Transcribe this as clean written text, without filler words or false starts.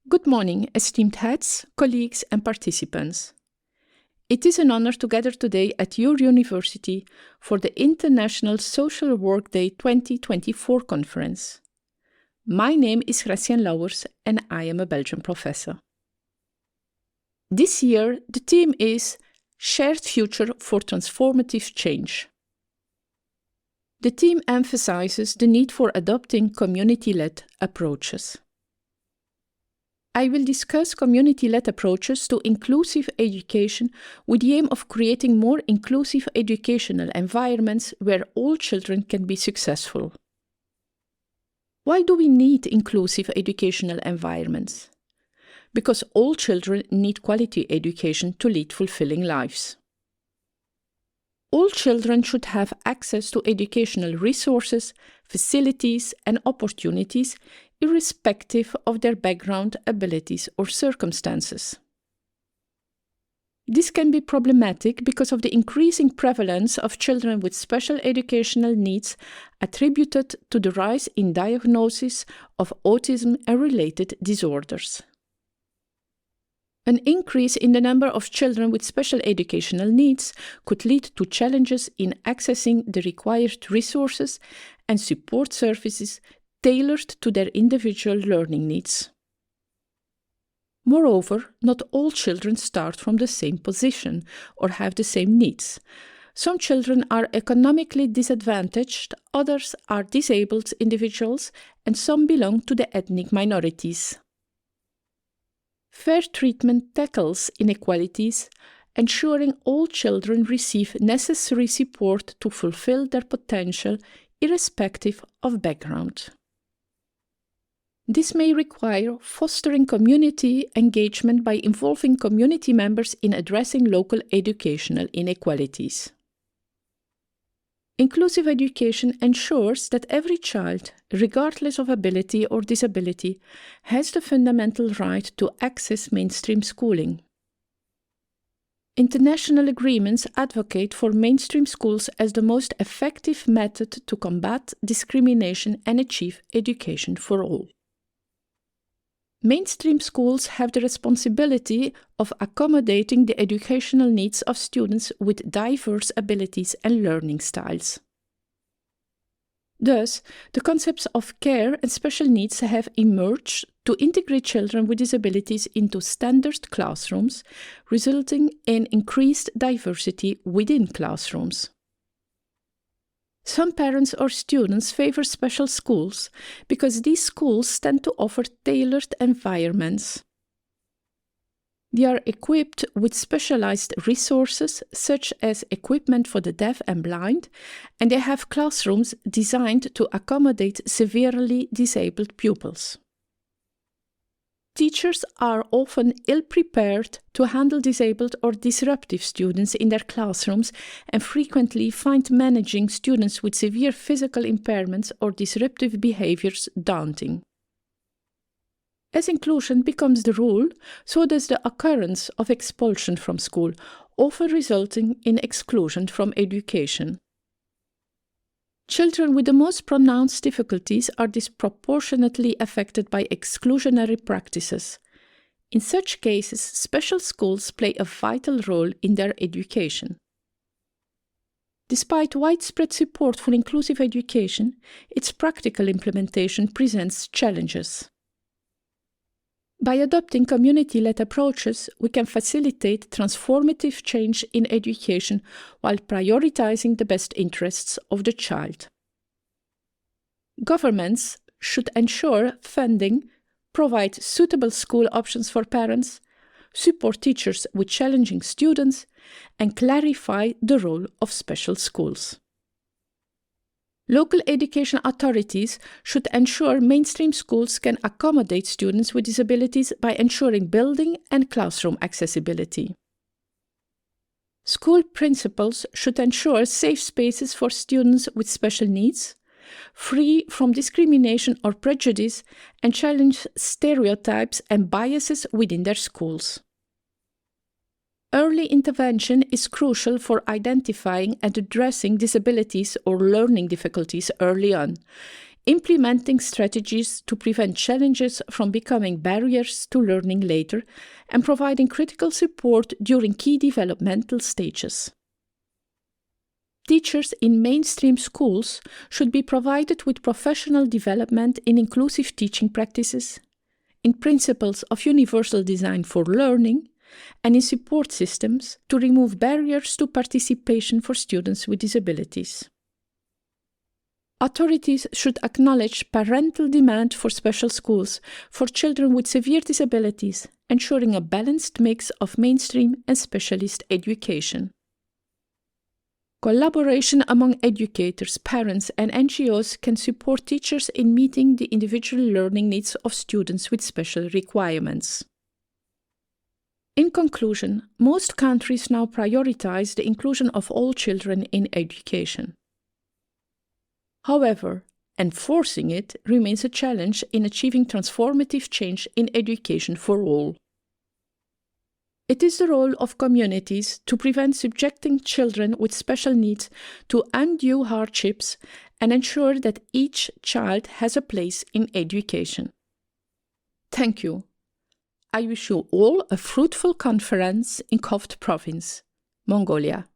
Good morning, esteemed heads, colleagues, and participants. It is an honor to gather today at your university for the International Social Work Day 2024 conference. My name is Gracienne Lauwers and I am a Belgian professor. This year, the theme is Shared Future for Transformative Change. The theme emphasizes the need for adopting community-led approaches. I will discuss community-led approaches to inclusive education with the aim of creating more inclusive educational environments where all children can be successful. Why do we need inclusive educational environments? Because all children need quality education to lead fulfilling lives. All children should have access to educational resources, facilities, and opportunities, irrespective of their background, abilities, or circumstances. This can be problematic because of the increasing prevalence of children with special educational needs attributed to the rise in diagnosis of autism and related disorders. An increase in the number of children with special educational needs could lead to challenges in accessing the required resources and support services tailored to their individual learning needs. Moreover, not all children start from the same position or have the same needs. Some children are economically disadvantaged, others are disabled individuals, and some belong to the ethnic minorities. Fair treatment tackles inequalities, ensuring all children receive necessary support to fulfill their potential, irrespective of background. This may require fostering community engagement by involving community members in addressing local educational inequalities. Inclusive education ensures that every child, regardless of ability or disability, has the fundamental right to access mainstream schooling. International agreements advocate for mainstream schools as the most effective method to combat discrimination and achieve education for all. Mainstream schools have the responsibility of accommodating the educational needs of students with diverse abilities and learning styles. Thus, the concepts of care and special needs have emerged to integrate children with disabilities into standard classrooms, resulting in increased diversity within classrooms. Some parents or students favor special schools because these schools tend to offer tailored environments. They are equipped with specialized resources such as equipment for the deaf and blind, and they have classrooms designed to accommodate severely disabled pupils. Teachers are often ill-prepared to handle disabled or disruptive students in their classrooms and frequently find managing students with severe physical impairments or disruptive behaviors daunting. As inclusion becomes the rule, so does the occurrence of expulsion from school, often resulting in exclusion from education. Children with the most pronounced difficulties are disproportionately affected by exclusionary practices. In such cases, special schools play a vital role in their education. Despite widespread support for inclusive education, its practical implementation presents challenges. By adopting community-led approaches, we can facilitate transformative change in education while prioritizing the best interests of the child. Governments should ensure funding, provide suitable school options for parents, support teachers with challenging students, and clarify the role of special schools. Local education authorities should ensure mainstream schools can accommodate students with disabilities by ensuring building and classroom accessibility. School principals should ensure safe spaces for students with special needs, free from discrimination or prejudice, and challenge stereotypes and biases within their schools. Early intervention is crucial for identifying and addressing disabilities or learning difficulties early on. implementing strategies to prevent challenges from becoming barriers to learning later, and providing critical support during key developmental stages. Teachers in mainstream schools should be provided with professional development in inclusive teaching practices, in principles of universal design for learning, and in support systems to remove barriers to participation for students with disabilities. Authorities should acknowledge parental demand for special schools for children with severe disabilities, ensuring a balanced mix of mainstream and specialist education. Collaboration among educators, parents, and NGOs can support teachers in meeting the individual learning needs of students with special requirements. In conclusion, most countries now prioritize the inclusion of all children in education. However, enforcing it remains a challenge in achieving transformative change in education for all. It is the role of communities to prevent subjecting children with special needs to undue hardships and ensure that each child has a place in education. Thank you. I wish you all a fruitful conference in Khovd province, Mongolia.